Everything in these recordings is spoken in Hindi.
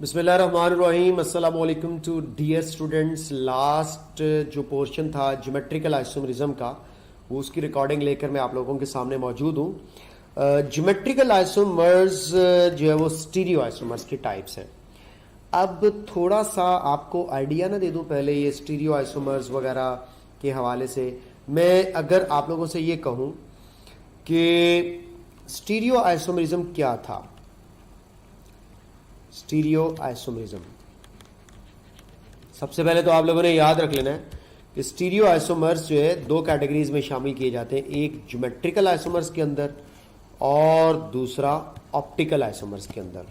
बिस्मिल्लाहिर्रहमानिर्रहीम। अस्सलाम वालेकुम टू डियर स्टूडेंट्स। लास्ट जो पोर्शन था ज्योमेट्रिकल आइसोमरिज्म का, वो उसकी रिकॉर्डिंग लेकर मैं आप लोगों के सामने मौजूद हूँ। ज्योमेट्रिकल आइसोमर्स जो है वो स्टीरियो आइसोमर्स की टाइप्स हैं। अब थोड़ा सा आपको आइडिया ना दे दूं पहले ये स्टीरियो आइसोमर्स वगैरह के हवाले से। मैं अगर आप लोगों से ये कहूँ कि स्टीरियो आइसोमरिज्म क्या था, स्टीरियो आइसोमरिज्म, सबसे पहले तो आप लोगों ने याद रख लेना है कि स्टीरियो आइसोमर्स जो है दो कैटेगरीज में शामिल किए जाते हैं, एक ज्योमेट्रिकल आइसोमर्स के अंदर और दूसरा ऑप्टिकल आइसोमर्स के अंदर।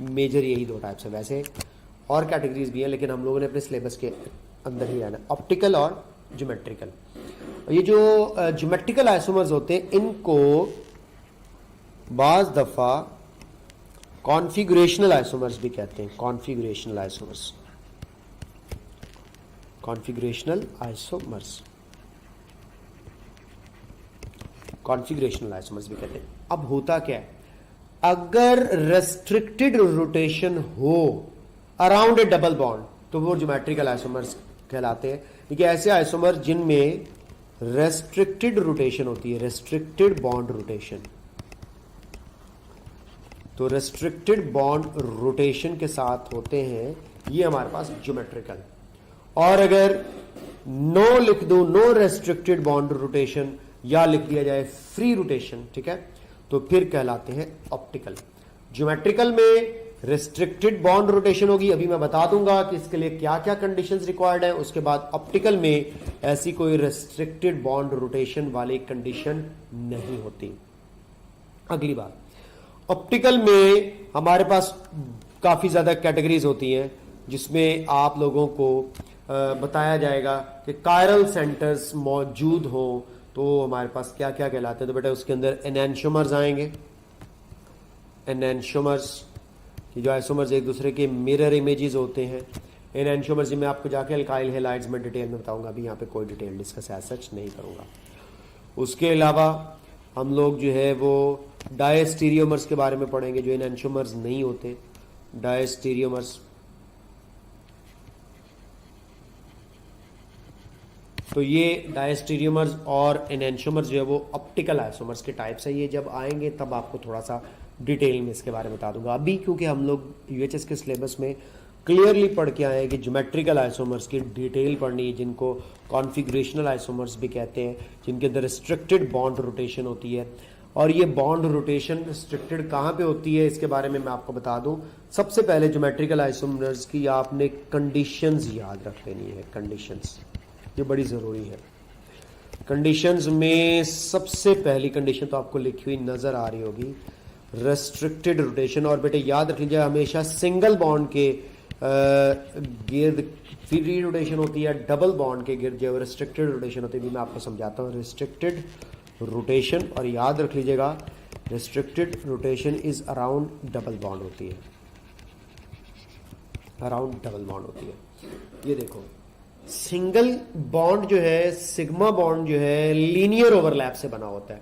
मेजर यही दो टाइप्स है, वैसे और कैटेगरीज भी हैं लेकिन हम लोगों ने अपने सिलेबस के अंदर ही रहना, ऑप्टिकल और ज्योमेट्रिकल। ये जो ज्योमेट्रिकल आइसोमर्स होते हैं इनको बाज दफा कॉन्फिगरेशनल आइसोमर्स भी कहते हैं। Configurational isomers, configurational isomers, configurational isomers भी कहते हैं। अब होता क्या है, अगर रेस्ट्रिक्टेड रोटेशन हो अराउंड ए डबल बॉन्ड तो वो ज्योमेट्रिकल आइसोमर्स कहलाते हैं। देखिए ऐसे आइसोमर्स जिनमें रेस्ट्रिक्टेड रोटेशन होती है, रेस्ट्रिक्टेड बॉन्ड रोटेशन, तो रेस्ट्रिक्टेड बॉन्ड रोटेशन के साथ होते हैं ये हमारे पास ज्योमेट्रिकल। और अगर नो लिख दो, नो रेस्ट्रिक्टेड बॉन्ड रोटेशन, या लिख दिया जाए फ्री रोटेशन, ठीक है, तो फिर कहलाते हैं ऑप्टिकल। ज्योमेट्रिकल में रेस्ट्रिक्टेड बॉन्ड रोटेशन होगी, अभी मैं बता दूंगा कि इसके लिए क्या क्या कंडीशंस रिक्वायर्ड है। उसके बाद ऑप्टिकल में ऐसी कोई रेस्ट्रिक्टेड बॉन्ड रोटेशन वाली कंडीशन नहीं होती। अगली बात, ऑप्टिकल में हमारे पास काफी ज्यादा कैटेगरीज होती हैं जिसमें आप लोगों को बताया जाएगा कि कायरल सेंटर्स मौजूद हो तो हमारे पास क्या क्या कहलाते हैं। तो बेटा उसके अंदर एनेंशियोमर्स आएंगे। एनेंशियोमर्स कि जो आइसोमर्स एक दूसरे के मिरर इमेजेस होते हैं। एनेंशियोमर्स जिनमें आपको जाके अल्काइल हैलाइड्स में डिटेल में बताऊंगा, अभी यहाँ पे कोई डिटेल डिस्कस एज सच नहीं करूंगा। उसके अलावा हम लोग जो है वो डायस्टीरियोमर्स के बारे में पढ़ेंगे जो एनेंशियोमर्स नहीं होते, डायस्टीरियोमर्स। तो ये डायस्टीरियोमर्स और एनेंशियोमर्स जो है वो ऑप्टिकल आइसोमर्स के टाइप्स है। ये जब आएंगे तब आपको थोड़ा सा डिटेल में इसके बारे में बता दूंगा। अभी क्योंकि हम लोग यूएचएस के सिलेबस में क्लियरली पढ़ के आए हैं कि ज्योमेट्रिकल आइसोमर्स की डिटेल पढ़नी है, जिनको कॉन्फिगरेशनल आइसोमर्स भी कहते हैं, जिनके अंदर रिस्ट्रिक्टेड बॉन्ड रोटेशन होती है। और ये बॉन्ड रोटेशन रिस्ट्रिक्टेड कहाँ पे होती है इसके बारे में मैं आपको बता दूं। सबसे पहले ज्योमेट्रिकल आइसोमर्स की आपने कंडीशंस याद रख लेनी है। कंडीशंस ये बड़ी जरूरी है। कंडीशंस में सबसे पहली कंडीशन तो आपको लिखी हुई नजर आ रही होगी, रेस्ट्रिक्टेड रोटेशन। और बेटे याद रख लीजिए हमेशा सिंगल बॉन्ड के गिर्द फ्री रोटेशन होती है, डबल बॉन्ड के गिर्द जो रेस्ट्रिक्टेड रोटेशन होती है। मैं आपको समझाता हूँ रेस्ट्रिक्टेड रोटेशन, और याद रख लीजिएगा restricted rotation is around double bond होती है, अराउंड डबल बॉन्ड होती है। ये देखो सिंगल बॉन्ड जो है, सिग्मा बॉन्ड जो है लीनियर ओवरलैप से बना होता है।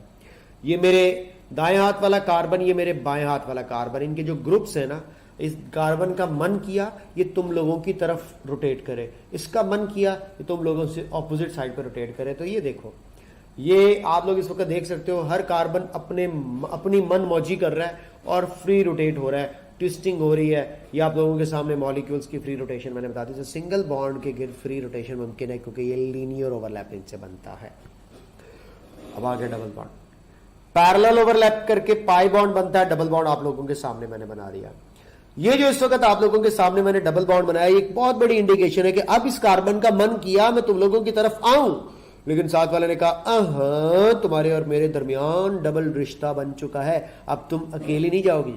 ये मेरे दाएं हाथ वाला कार्बन, ये मेरे बाएं हाथ वाला कार्बन, इनके जो ग्रुप्स है ना, इस कार्बन का मन किया ये तुम लोगों की तरफ रोटेट करे, इसका मन किया ये तुम लोगों से ऑपोजिट साइड पर रोटेट करे। तो ये देखो, ये आप लोग इस वक्त देख सकते हो हर कार्बन अपनी मन मौजी कर रहा है और फ्री रोटेट हो रहा है, ट्विस्टिंग हो रही है। ये आप लोगों के सामने मॉलिक्यूल्स की फ्री रोटेशन मैंने बता दी। तो सिंगल बॉन्ड के गिर्द फ्री रोटेशन मुमकिन है क्योंकि ये लीनियर ओवरलैपिंग से बनता है। अब आगे डबल बॉन्ड, पैरेलल ओवरलैप करके पाई बॉन्ड बनता है। डबल बॉन्ड आप लोगों के सामने मैंने बना दिया। ये जो इस वक्त आप लोगों के सामने मैंने डबल बॉन्ड बनाया, एक बहुत बड़ी इंडिकेशन है कि अब इस कार्बन का मन किया मैं तुम लोगों की तरफ आऊं, लेकिन साथ वाले ने कहा तुम्हारे और मेरे दरमियान डबल रिश्ता बन चुका है, अब तुम अकेली नहीं जाओगी,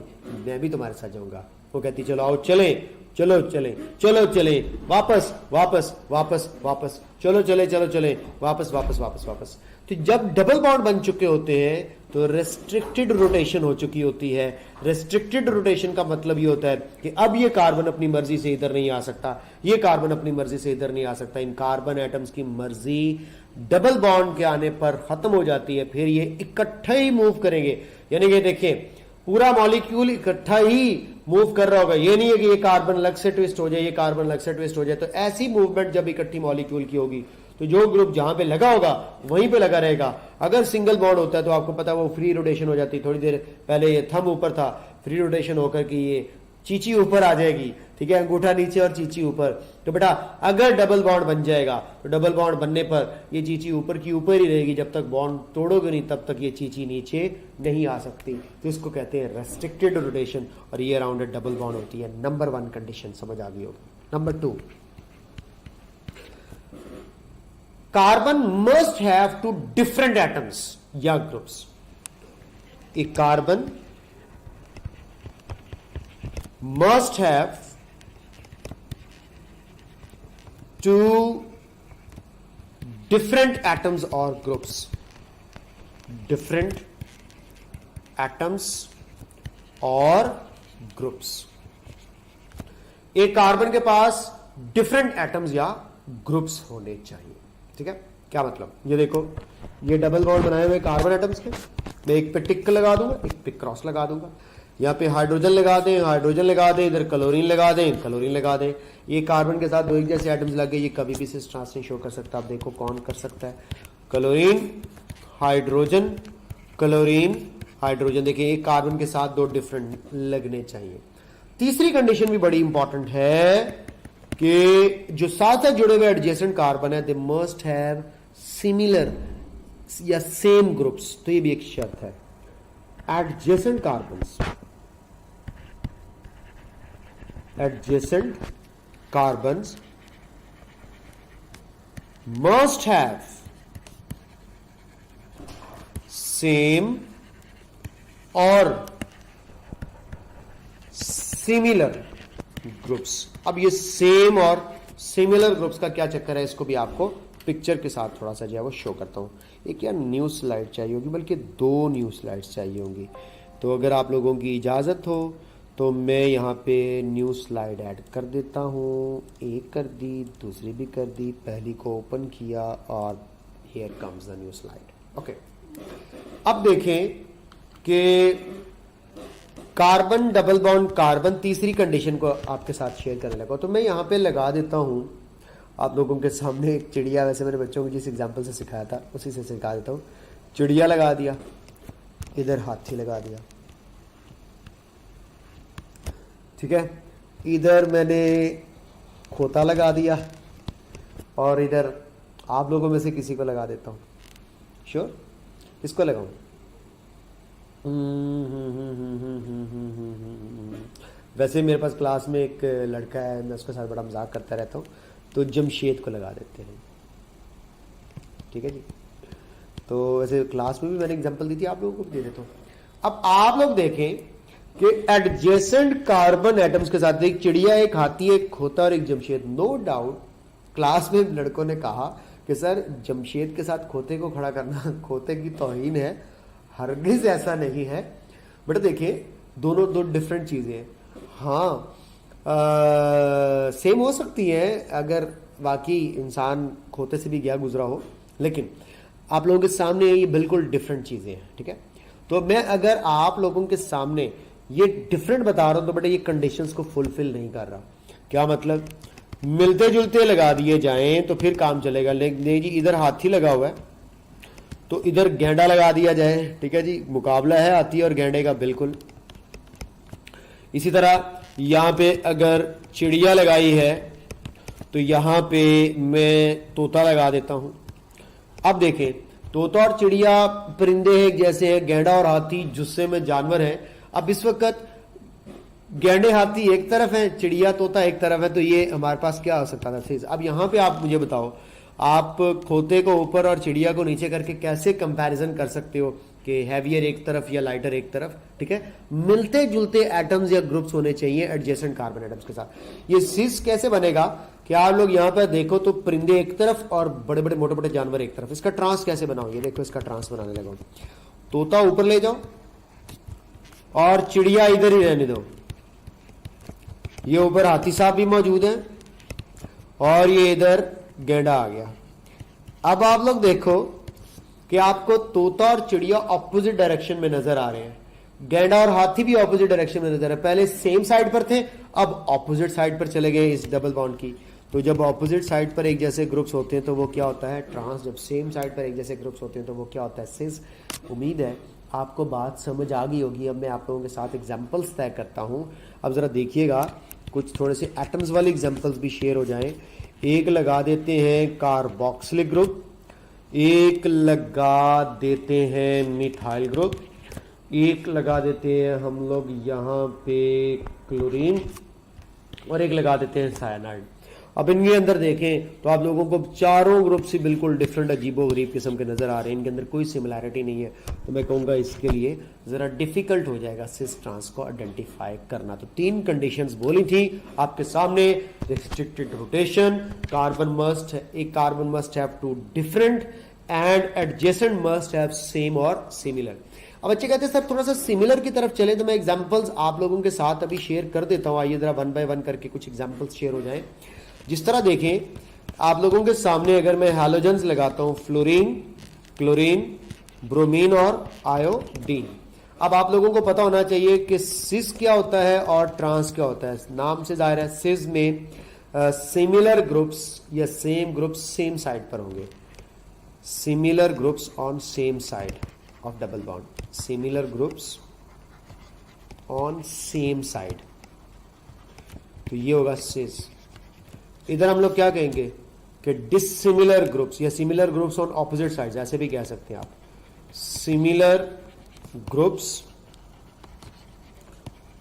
मैं भी तुम्हारे साथ जाऊंगा। वो कहती चलो आओ चले, चलो चले, चलो चले, वापस वापस वापस वापस, चलो चले, चलो चले, वापस वापस वापस वापस। तो जब डबल बॉन्ड बन चुके होते हैं तो रेस्ट्रिक्टेड रोटेशन हो चुकी होती है। रेस्ट्रिक्टेड रोटेशन का मतलब ये होता है कि अब ये कार्बन अपनी मर्जी से इधर नहीं आ सकता, ये कार्बन अपनी मर्जी से इधर नहीं आ सकता। इन कार्बन एटम्स की मर्जी डबल बॉन्ड के आने पर खत्म हो जाती है, फिर ये इकट्ठे ही मूव करेंगे। यानी कि देखिए पूरा मॉलिक्यूल इकट्ठा ही मूव कर रहा होगा। ये नहीं है कि ये कार्बन अलग से ट्विस्ट हो जाए, ये कार्बन अलग से ट्विस्ट हो जाए। तो ऐसी मूवमेंट जब इकट्ठी मॉलिक्यूल की होगी तो जो ग्रुप जहां पे लगा होगा वहीं पे लगा रहेगा। अगर सिंगल बॉन्ड होता है तो आपको पता है वो फ्री रोटेशन हो जाती है। थोड़ी देर पहले ये थंब ऊपर था, फ्री रोटेशन होकर कि ये चीची ऊपर आ जाएगी, ठीक है, अंगूठा नीचे और चीची ऊपर। तो बेटा अगर डबल बॉन्ड बन जाएगा तो डबल बॉन्ड बनने पर ये चीची ऊपर की ऊपर ही रहेगी। जब तक बॉन्ड तोड़ोगे नहीं तब तक ये चीची नीचे नहीं आ सकती। तो इसको कहते हैं रेस्ट्रिक्टेड रोटेशन, और ये अराउंड डबल बॉन्ड होती है। नंबर 1 कंडीशन समझ आ गई होगी। Number 2, carbon must have two different atoms या groups. A carbon must have two different atoms or groups. Different atoms or groups. एक कार्बन के पास डिफरेंट एटम्स या ग्रुप्स होने चाहिए। ठीक है, क्या मतलब? ये देखो, ये डबल बॉन्ड बनाए हुए कार्बन एटम्स के, मैं एक पे टिक लगा दूंगा, एक पे क्रॉस लगा दूंगा। यहाँ पे हाइड्रोजन लगा दें, हाइड्रोजन लगा दें, इधर क्लोरीन लगा दें, क्लोरीन लगा दें। ये कार्बन के साथ दो एक जैसे एटम्स लगे, ये कभी भी सिस ट्रांस नहीं शो कर सकता। आप देखो कौन कर सकता है? Chlorine, hydrogen, chlorine, hydrogen. देखिए एक कार्बन के साथ दो डिफरेंट लगने चाहिए। तीसरी कंडीशन भी बड़ी इंपॉर्टेंट है कि जो साथ साथ जुड़े हुए एडजेसेंट कार्बन है, दे मस्ट हैव सिमिलर या सेम ग्रुप्स। तो ये भी एक शर्त है। Adjacent carbons, adjacent carbons must have same or similar groups। अब ये सेम और सिमिलर ग्रुप्स का क्या चक्कर है, इसको भी आपको पिक्चर के साथ थोड़ा सा जो है वो शो करता हूं। एक यार न्यू स्लाइड चाहिए होगी, बल्कि 2 न्यू स्लाइड्स चाहिए होंगी। तो अगर आप लोगों की इजाजत हो तो मैं यहाँ पे न्यू स्लाइड ऐड कर देता हूँ। एक कर दी, दूसरी भी कर दी, पहली को ओपन किया और here comes the new slide. Okay, अब देखें कि कार्बन डबल बॉन्ड कार्बन, तीसरी कंडीशन को आपके साथ शेयर करने लगा। तो मैं यहाँ पे लगा देता हूँ आप लोगों के सामने एक चिड़िया। वैसे मैंने बच्चों को जिस एग्जाम्पल से सिखाया था उसी से सिखा देता हूँ। चिड़िया लगा दिया, इधर हाथी लगा दिया, ठीक है, इधर मैंने खोता लगा दिया, और इधर आप लोगों में से किसी को लगा देता हूं। श्योर, किसको लगाऊं? वैसे मेरे पास क्लास में एक लड़का है, मैं उसके साथ बड़ा मजाक करता रहता हूं, तो जमशेद को लगा देते हैं। ठीक है जी। तो वैसे क्लास में भी मैंने एग्जांपल दी थी, आप लोगों को भी दे देता हूं। अब आप लोग देखें कि एडजेसेंट कार्बन एटम्स के साथ एक चिड़िया, एक हाथी, एक खोता और एक जमशेद। नो डाउट क्लास में लड़कों ने कहा कि सर जमशेद के साथ खोते को खड़ा करना खोते की तौहीन है। हरगिज ऐसा नहीं है। बट देखिए दोनों दो डिफरेंट चीजें हैं। हाँ, सेम हो सकती है अगर वाकई इंसान खोते से भी गया गुजरा हो, लेकिन आप लोगों के सामने ये बिल्कुल डिफरेंट चीजें हैं। ठीक है, तो मैं अगर आप लोगों के सामने ये डिफरेंट बता रहा हूं तो बेटा ये कंडीशंस को फुलफिल नहीं कर रहा। क्या मतलब? मिलते जुलते लगा दिए जाएं तो फिर काम चलेगा। नहीं जी, इधर हाथी लगा हुआ है तो इधर गैंडा लगा दिया जाए। ठीक है जी, मुकाबला है हाथी और गैंडे का बिल्कुल। इसी तरह यहां पे अगर चिड़िया लगाई है तो यहां पे मैं तोता लगा देता हूं। अब देखें, तोता और चिड़िया परिंदे एक जैसे हैं, गैंडा और हाथी जुस्से में जानवर हैं। अब इस वक्त गैंडे हाथी एक तरफ है, चिड़िया तोता एक तरफ है, तो ये हमारे पास क्या हो सकता था? अब यहां पे आप मुझे बताओ, आप खोते को ऊपर और चिड़िया को नीचे करके कैसे कंपैरिजन कर सकते हो कि हैवियर एक तरफ या लाइटर एक तरफ? ठीक है, मिलते जुलते एटम्स या ग्रुप्स होने चाहिए एडजेसेंट कार्बन एटम्स के साथ। ये सिस कैसे बनेगा कि आप लोग यहां पर देखो तो परिंदे एक तरफ और बड़े बड़े मोटे मोटे जानवर एक तरफ। इसका ट्रांस कैसे बनाओ? ये देखो, इसका ट्रांस बनाने लगा। तोता ऊपर ले जाओ और चिड़िया इधर ही रहने दो। ये ऊपर हाथी साहब भी मौजूद हैं और ये इधर गैंडा आ गया। अब आप लोग देखो कि आपको तोता और चिड़िया ऑपोजिट डायरेक्शन में नजर आ रहे हैं, गैंडा और हाथी भी ऑपोजिट डायरेक्शन में नजर है, पहले सेम साइड पर थे, अब ऑपोजिट साइड पर चले गए इस डबल बॉन्ड की। तो जब ऑपोजिट साइड पर एक जैसे ग्रुप्स होते हैं तो वो क्या होता है, ट्रांस। जब सेम साइड पर एक जैसे ग्रुप्स होते हैं तो वो क्या होता है, सिस। उम्मीद है आपको बात समझ आ गई होगी। अब मैं आप लोगों के साथ एग्जाम्पल्स तय करता हूँ। अब ज़रा देखिएगा, कुछ थोड़े से एटम्स वाले एग्जाम्पल्स भी शेयर हो जाएं। एक लगा देते हैं कार्बोक्सिलिक ग्रुप, एक लगा देते हैं मिथाइल ग्रुप, एक लगा देते हैं हम लोग यहाँ पे क्लोरीन, और एक लगा देते हैं साइनाइड। अब इनके अंदर देखें तो आप लोगों को चारों ग्रुप से बिल्कुल डिफरेंट अजीबो गरीब किस्म के नजर आ रहे हैं, इनके अंदर कोई सिमिलैरिटी नहीं है। तो मैं कहूँगा इसके लिए ज़रा डिफिकल्ट हो जाएगा सिस ट्रांस को आइडेंटिफाई करना। तो 3 कंडीशंस बोली थी आपके सामने। Restricted rotation, carbon must have two different and adjacent must have same और सिमिलर। अब बच्चे कहते हैं सर थोड़ा सा सिमिलर की तरफ चले, तो मैं एग्जांपल्स आप लोगों के साथ अभी शेयर कर देता हूं। आइए जरा 1 बाय 1 करके कुछ एग्जांपल्स शेयर हो जाएं। जिस तरह देखें आप लोगों के सामने, अगर मैं हैलोजेंस लगाता हूं, फ्लोरीन, क्लोरीन, ब्रोमीन और आयोडीन। अब आप लोगों को पता होना चाहिए कि सिस क्या होता है और ट्रांस क्या होता है। नाम से जाहिर है सिस में सिमिलर ग्रुप्स या सेम ग्रुप्स सेम साइड पर होंगे। Similar groups on same side of double bond, similar groups on same side, तो ये होगा सिस। इधर हम लोग क्या कहेंगे कि डिसिमिलर ग्रुप्स या similar groups on opposite sides, ऐसे भी कह सकते हैं आप। Similar groups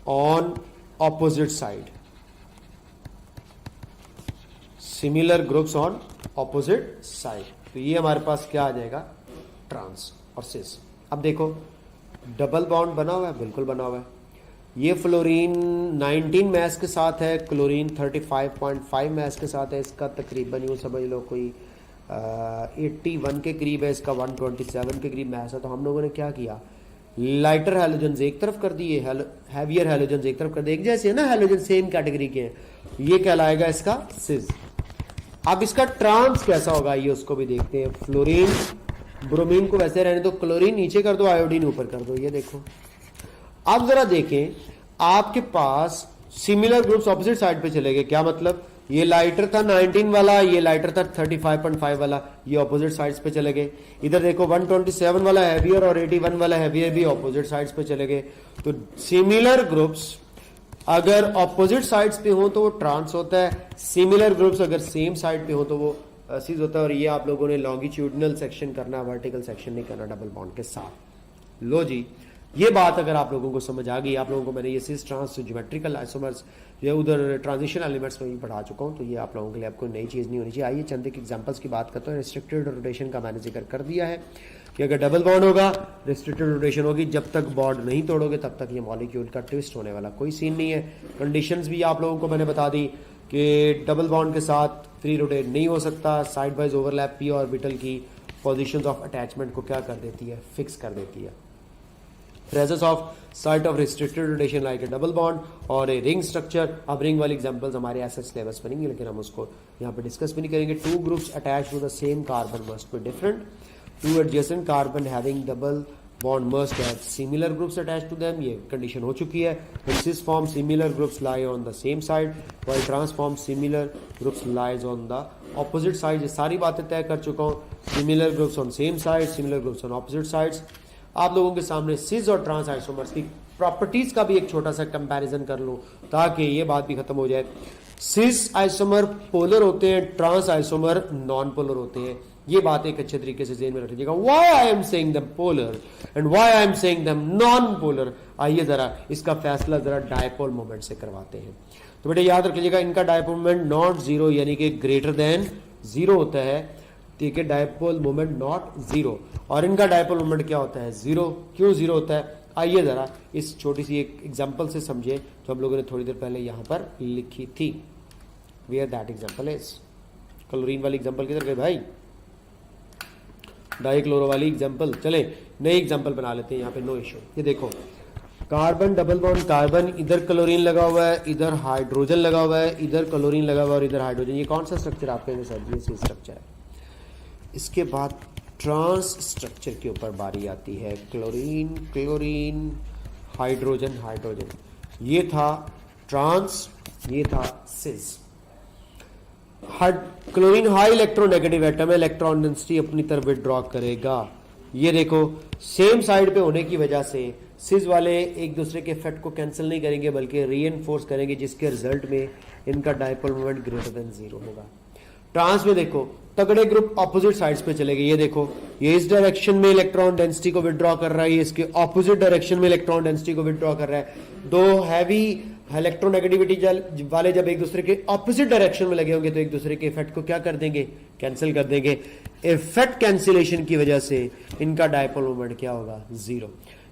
on opposite side, similar groups on opposite side, तो ये हमारे पास क्या आ जाएगा, ट्रांस और सिस। अब देखो डबल बॉन्ड बना हुआ है, बिल्कुल बना हुआ है। ये फ्लोरीन 19 मैस के साथ है, क्लोरीन 35.5 मैस के साथ है। इसका तकरीबन यूँ समझ लो कोई 81 के करीब है, इसका 127 के करीब मैस है। तो हम लोगों ने क्या किया, लाइटर हैलोजेंस एक तरफ कर दिए, हैवियर हैलोजेंस एक तरफ कर दिए। एक जैसे है ना हैलोजन, सेम कैटेगरी के हैं, ये कहलाएगा इसका सिस। अब इसका ट्रांस कैसा होगा ये उसको भी देखते हैं। फ्लोरीन ब्रोमीन को वैसे रहने दो, क्लोरीन नीचे कर दो, आयोडीन ऊपर कर दो। ये देखो अब जरा देखें, आपके पास सिमिलर ग्रुप्स ऑपोजिट साइड पे चले गए। क्या मतलब, ये लाइटर था 19 वाला, ये लाइटर था 35.5 वाला, ये ऑपोजिट साइड्स पे चले गए। इधर देखो 127 वाला हैवियर और 81 वाला हैवियर भी ऑपोजिट साइड्स पे चले गए। तो सिमिलर ग्रुप्स अगर ऑपोजिट साइड्स पे हो तो वो ट्रांस होता है, सिमिलर ग्रुप्स अगर सेम साइड पे हो तो वो सिस होता है। और ये आप लोगों ने लॉन्गिट्यूडनल सेक्शन करना, वर्टिकल सेक्शन नहीं करना डबल बॉन्ड के साथ। लो जी, ये बात अगर आप लोगों को समझ आ गई, आप लोगों को मैंने ये सिस ट्रांस ज्योमेट्रिकल आइसोमर्स या उधर ट्रांजिशन एलिमेंट्स में भी पढ़ा चुका हूँ, तो ये आप लोगों के लिए आपको नई चीज़ नहीं होनी चाहिए। आइए चंद एक एग्जांपल्स की बात करते हैं। रिस्ट्रिक्टेड रोटेशन का मैंने जिक्र कर दिया है कि अगर डबल बॉन्ड होगा रिस्ट्रिक्टेड रोटेशन होगी, जब तक बॉन्ड नहीं तोड़ोगे तब तक ये मॉलिक्यूल का ट्विस्ट होने वाला कोई सीन नहीं है। कंडीशंस भी आप लोगों को मैंने बता दी कि डबल बॉन्ड के साथ फ्री रोटेट नहीं हो सकता। Side wise overlap P orbital की पोजीशंस ऑफ अटैचमेंट को क्या कर देती है, फिक्स कर देती है। Presence of site of restricted rotation like a double bond और a ring structure। अब रिंग वाली एग्जांपल्स हमारे ऐसे सिलेबस में नहीं है, लेकिन हम उसको यहाँ पे डिस्कस भी नहीं करेंगे। 2 groups attach to the same carbon must be different. 2 adjacent carbon having double bond must have similar groups attached to them। ये कंडीशन हो चुकी है। In cis form similar groups lie on the same side while trans form similar groups lies on the opposite side। ये सारी बातें तय कर चुका हूँ। Similar groups on same side, similar groups on opposite sides। आप लोगों के सामने सिस और ट्रांस आइसोमर्स की प्रॉपर्टीज का भी एक छोटा सा कंपैरिजन कर लूं ताकि ये बात भी खत्म हो जाए। सिस आइसोमर पोलर होते हैं, ट्रांस आइसोमर नॉन पोलर होते हैं। ये बात एक अच्छे तरीके से ज़हन में रख लीजिएगा। Why I am saying them polar and why I am saying them non polar. आइए जरा इसका फैसला जरा डायपोल मोमेंट से करवाते हैं। तो बेटे याद रख लीजिएगा, इनका डायपोल मोमेंट नॉट जीरो यानी कि ग्रेटर देन जीरो होता है। ठीक है, डायपोल मोमेंट नॉट जीरो। और इनका डायपोल मोमेंट क्या होता है, जीरो। क्यों जीरो होता है, आइए जरा इस छोटी सी एक एग्जांपल से समझे जो हम लोगों ने थोड़ी देर पहले यहां पर लिखी थी। Where that example is, chlorine वाली एग्जांपल किधर गए भाई, डाइक्लोरो वाली एग्जांपल। चले नई एग्जांपल बना लेते हैं यहाँ पे, नो इशू। ये देखो कार्बन डबल बॉन्ड कार्बन, इधर क्लोरीन लगा हुआ है, इधर हाइड्रोजन लगा हुआ है, इधर क्लोरीन लगा हुआ है और इधर हाइड्रोजन। ये कौन सा स्ट्रक्चर आपके सर, ये स्ट्रक्चर है। इसके बाद ट्रांस स्ट्रक्चर के ऊपर बारी आती है। क्लोरीन क्लोरीन हाइड्रोजन हाइड्रोजन, ये था ट्रांस, ये था सिस। क्लोरीन हाई इलेक्ट्रोनेगेटिव एटम है, इलेक्ट्रॉन डेंसिटी अपनी तरफ विड्रॉ करेगा। ये देखो सेम साइड पे होने की वजह से सिस वाले एक दूसरे के इफेक्ट को कैंसिल नहीं करेंगे बल्कि रीइंफोर्स करेंगे, जिसके रिजल्ट में इनका डायपोल मोमेंट ग्रेटर देन 0 होगा। ट्रांस में देखो तगड़े ग्रुप ऑपोजिट साइड्स पे चले गए। ये देखो ये इस डायरेक्शन में इलेक्ट्रॉन डेंसिटी को विड्रॉ कर रहा है, ये इसके ऑपोजिट डायरेक्शन में इलेक्ट्रॉन डेंसिटी को विड्रॉ कर रहा है। दो हैवी इलेक्ट्रोनेगेटिविटी वाले जब एक दूसरे के ऑपोजिट डायरेक्शन में लगे होंगे तो एक दूसरे के इफेक्ट को क्या कर देंगे, कैंसिल कर देंगे। इफेक्ट कैंसिलेशन की वजह से इनका डायपोल मोमेंट क्या होगा, 0।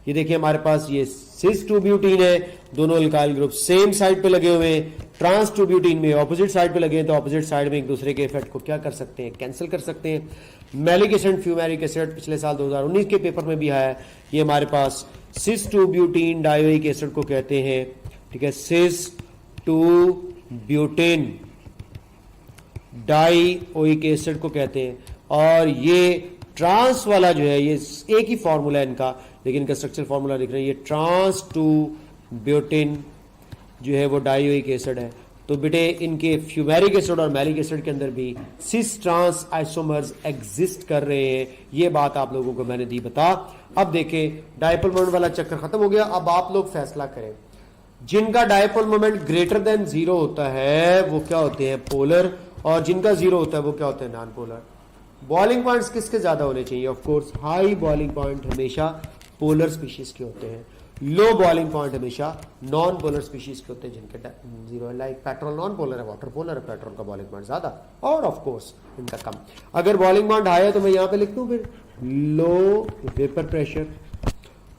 ये देखिए हमारे पास ये सिस 2 ब्यूटीन है, दोनों अल्काइल ग्रुप सेम साइड पे लगे हुए हैं। ट्रांस 2 ब्यूटीन में ऑपोजिट साइड पे लगे हैं तो ऑपोजिट साइड में एक दूसरे के इफेक्ट को क्या कर सकते हैं, कैंसिल कर सकते हैं। मैलिक एसिड फ्यूमेरिक एसिड पिछले साल 2019 के पेपर में भी आया है। ये हमारे पास सिस 2 ब्यूटीन डायोइक एसिड को कहते हैं, ठीक है, सिस 2 ब्यूटेन डाइओइक एसिड को कहते हैं। और ये ट्रांस वाला जो है ये एक ही फॉर्मूला है इनका, लेकिन इनका स्ट्रक्चर फॉर्मूला लिख रहे हैं, ये ट्रांस 2 ब्यूटेन जो है वो डाइओइक एसिड है। तो बेटे इनके फ्यूमेरिक एसिड और मैलिक एसिड के अंदर भी सिस ट्रांस आइसोमर्स एग्जिस्ट कर रहे हैं। ये बात आप लोगों को मैंने दी बता। अब देखें डायपोल मोमेंट वाला चक्कर खत्म हो गया। अब आप लोग फैसला करें, जिनका डायपोल मोमेंट ग्रेटर देन 0 होता है वो क्या होते हैं, पोलर, और जिनका 0 होता है वो क्या होते हैं, नॉन पोलर। बॉइलिंग पॉइंट्स किसके ज्यादा होने चाहिए, of course high boiling point हमेशा पोलर स्पीशीज के होते हैं, लो बॉइलिंग पॉइंट हमेशा नॉन पोलर स्पीशीज के होते हैं जिनके 0 है। लाइक पेट्रोल नॉन पोलर है, वाटर पोलर है, पेट्रोल का बॉइलिंग पॉइंट ज्यादा और ऑफ कोर्स इनका कम। अगर बॉइलिंग पॉइंट हाई है तो मैं यहां पे लिख दूं फिर लो वेपर प्रेशर,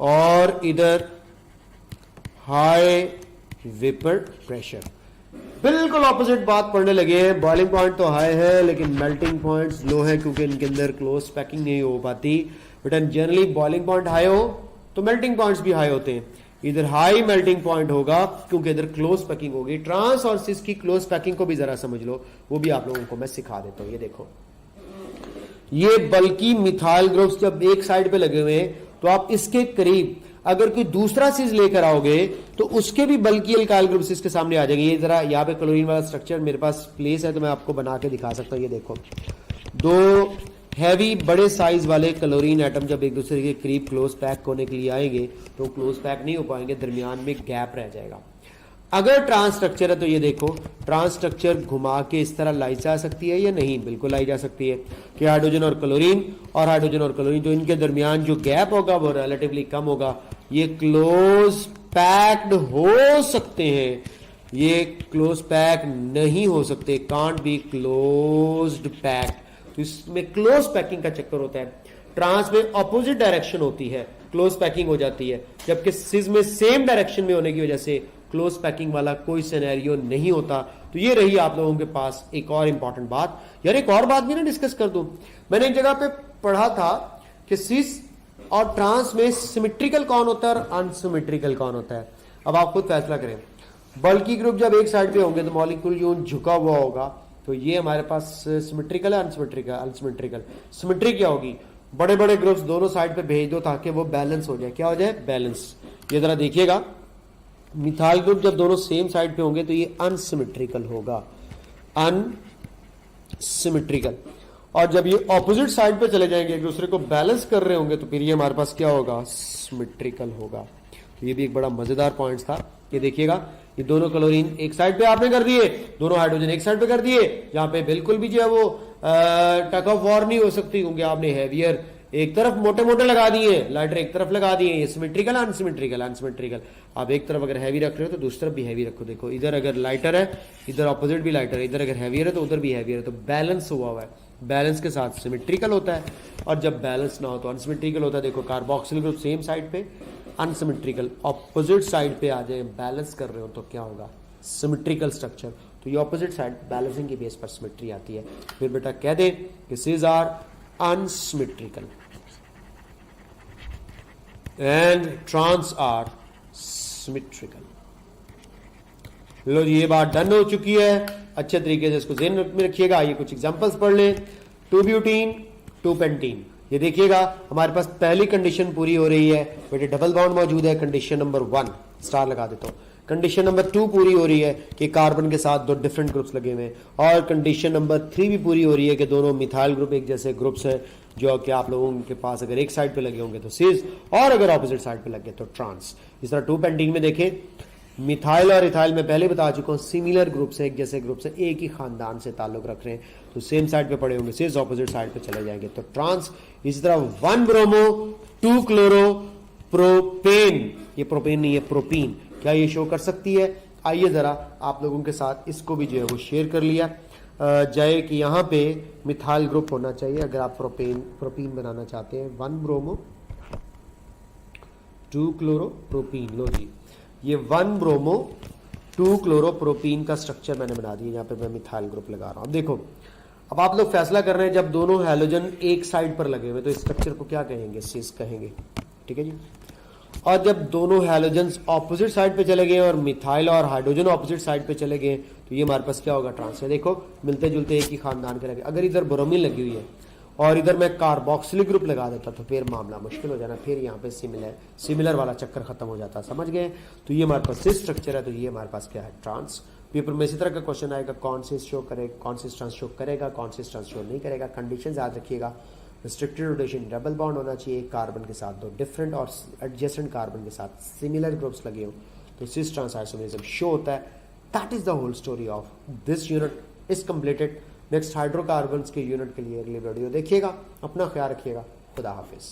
और इधर हाई वेपर प्रेशर। बिल्कुल ऑपोजिट बात पढ़ने लगे हैं। बॉइलिंग पॉइंट तो हाई है लेकिन मेल्टिंग पॉइंट्स लो है क्योंकि इनके अंदर क्लोज पैकिंग नहीं हो पाती। But generally boiling point high हो तो मेल्टिंग पॉइंट्स भी हाई होते हैं। इधर हाई मेल्टिंग पॉइंट होगा क्योंकि इधर क्लोज पैकिंग होगी। ट्रांस और सिस की क्लोज पैकिंग को भी जरा समझ लो, वो भी आप लोगों को मैं सिखा देता हूं। ये देखो ये बल्कि मिथाइल ग्रुप्स जब एक साइड पे लगे हुए हैं तो आप इसके करीब अगर कोई दूसरा चीज लेकर आओगे तो उसके भी बल्कि अल्काइल ग्रुप्स इसके सामने आ जाएंगे। ये जरा यहाँ पे क्लोरीन वाला स्ट्रक्चर मेरे पास प्लेस है तो मैं आपको बना के दिखा सकता हूँ। ये देखो दो हैवी बड़े साइज वाले क्लोरीन एटम जब एक दूसरे के करीब क्लोज पैक होने के लिए आएंगे तो क्लोज पैक नहीं हो पाएंगे, दरमियान में गैप रह जाएगा। अगर ट्रांस स्ट्रक्चर है तो ये देखो ट्रांस स्ट्रक्चर घुमा के इस तरह लाई जा सकती है या नहीं, बिल्कुल लाई जा सकती है कि हाइड्रोजन और क्लोरीन जो इनके दरमियान जो गैप होगा वो रिलेटिवली कम होगा। ये क्लोज पैक्ड हो सकते हैं, ये क्लोज पैक नहीं हो सकते, कांट बी क्लोज्ड पैक्ड। तो इसमें क्लोज पैकिंग का चक्कर होता है। ट्रांस में ऑपोजिट डायरेक्शन होती है, क्लोज पैकिंग हो जाती है, जबकि सिस में सेम डायरेक्शन में होने की वजह से क्लोज पैकिंग वाला कोई सिनेरियो नहीं होता। तो ये रही आप लोगों के पास एक और इंपॉर्टेंट बात। यार एक और बात भी ना डिस्कस कर दूं, मैंने एक जगह पे पढ़ा था कि सिस और ट्रांस में सिमेट्रिकल कौन होता है और अनसिमेट्रिकल कौन होता है। अब आप खुद फैसला करें। बल्कि ग्रुप जब एक साइड पे होंगे तो मॉलिक्यूल यूं झुका हुआ होगा, तो ये हमारे पास सिमेट्रिकल है अनसिमेट्रिकल। अनसिमेट्रिकल सिमेट्री क्या होगी, बड़े बड़े ग्रुप्स दोनों साइड पे भेज दो ताकि वो बैलेंस हो जाए। क्या हो जाए, बैलेंस। ये जरा देखिएगा मिथाइल ग्रुप जब दोनों सेम साइड पे होंगे तो ये अनसिमेट्रिकल होगा, अनसिमेट्रिकल। और जब ये ऑपोजिट साइड पे चले जाएंगे एक दूसरे को बैलेंस कर रहे होंगे तो फिर ये हमारे पास क्या होगा, सिमेट्रिकल होगा। तो ये भी एक बड़ा मजेदार पॉइंट था। ये देखिएगा ये दोनों क्लोरीन एक साइड पे आपने कर दिए, दोनों हाइड्रोजन एक साइड पे कर दिए, जहां पे बिल्कुल भी जो है वो टग ऑफ वॉर नहीं हो सकती क्योंकि आपने हैवियर एक तरफ मोटे मोटे लगा दिए, लाइटर एक तरफ लगा दिए। ये सिमेट्रिकल अनसिमेट्रिकल, अनसिमेट्रिकल। आप एक तरफ अगर हैवी रख रहे हो तो दूसरी तरफ भी हैवी रखो। देखो इधर अगर लाइटर है इधर ऑपोजिट भी लाइटर है, इधर अगर हैवियर है तो उधर भी हैवियर है, तो बैलेंस हुआ हुआ है। बैलेंस के साथ सिमेट्रिकल होता है और जब बैलेंस ना हो तो अनसिमेट्रिकल होता है। देखो कार्बोक्सिल ग्रुप सेम साइड पे, अनसिमेट्रिकल ऑपोजिट साइड पे आ जाए, बैलेंस कर रहे हो तो क्या होगा, सिमेट्रिकल स्ट्रक्चर। तो ये ऑपोजिट साइड बैलेंसिंग की बेस पर सिमेट्री आती है। फिर बेटा कह दे कि cis are unsymmetrical and trans are symmetrical. लो जी ये बात डन हो चुकी है। अच्छे तरीके से इसको ज़हन में रखिएगा। ये कुछ एग्जांपल्स पढ़ लें। 2 ब्यूटीन 2 पेंटीन, ये देखिएगा हमारे पास पहली कंडीशन पूरी हो रही है, बेटे डबल बॉन्ड मौजूद है, कंडीशन नंबर 1 स्टार लगा देता हूं। कंडीशन नंबर 2 पूरी हो रही है कि कार्बन के साथ दो डिफरेंट ग्रुप्स लगे हुए हैं, और कंडीशन नंबर 3 भी पूरी हो रही है कि दोनों मिथाइल ग्रुप एक जैसे ग्रुप्स हैं, जो कि आप लोगों के पास अगर एक साइड पे लगे होंगे तो सिस, और अगर ऑपोजिट साइड पे लगे तो ट्रांस। इस तरह 2 पेंटीन में देखें, मिथाइल और इथाइल में पहले बता चुका हूं सिमिलर ग्रुप्स है, एक जैसे ग्रुप्स है, एक ही खानदान से ताल्लुक रख रहे हैं, तो सेम साइड पे पड़े होंगे, सिस ऑपोजिट साइड पे चले जाएंगे तो ट्रांस। इसी तरह 1 ब्रोमो 2 क्लोरो प्रोपेन, ये प्रोपेन नहीं है प्रोपीन, क्या ये शो कर सकती है? आइए जरा आप लोगों के साथ इसको भी जो है वो शेयर कर लिया जाए कि यहाँ पे मिथाइल ग्रुप होना चाहिए अगर आप प्रोपीन बनाना चाहते हैं। 1 ब्रोमो 2 क्लोरो प्रोपीन, लो जी ये 1 ब्रोमो 2 क्लोरो प्रोपीन का स्ट्रक्चर मैंने बना दिया, यहाँ पे मैं मिथाइल ग्रुप लगा रहा हूँ। अब देखो, अब आप लोग फैसला कर रहे हैं, जब दोनों हैलोजन एक साइड पर लगे हुए तो इस स्ट्रक्चर को क्या कहेंगे? सिस कहेंगे, ठीक है जी। और जब दोनों हैलोजन्स ऑपोजिट साइड पे चले गए और मिथाइल और हाइड्रोजन ऑपोजिट साइड पे चले गए तो ये हमारे पास क्या होगा? ट्रांस। देखो मिलते जुलते एक ही खानदान के लगे। अगर इधर ब्रोमीन लगी हुई है और इधर मैं कार्बोक्सिलिक ग्रुप लगा देता तो फिर मामला मुश्किल हो जाना, फिर यहाँ पे सिमिलर वाला चक्कर खत्म हो जाता, समझ गए? तो ये हमारे पास सिस स्ट्रक्चर है, तो ये हमारे पास क्या है? ट्रांस। पेपर में इसी तरह का क्वेश्चन आएगा, कौन सिस शो करेगा, कौन सिस ट्रांस शो करेगा, कौन सिस ट्रांस शो नहीं करेगा। कंडीशन याद रखिएगा, रिस्ट्रिक्टेड रोटेशन डबल बॉन्ड होना चाहिए, कार्बन के साथ दो डिफरेंट और एडजेसेंट कार्बन के साथ सिमिलर ग्रुप्स लगे हो तो सिस ट्रांस आइसोमरिज्म शो होता है। That is the whole story of this unit is completed. Next hydrocarbons के यूनिट के लिए अगली वीडियो देखिएगा। अपना ख्याल रखिएगा। खुदा हाफिज।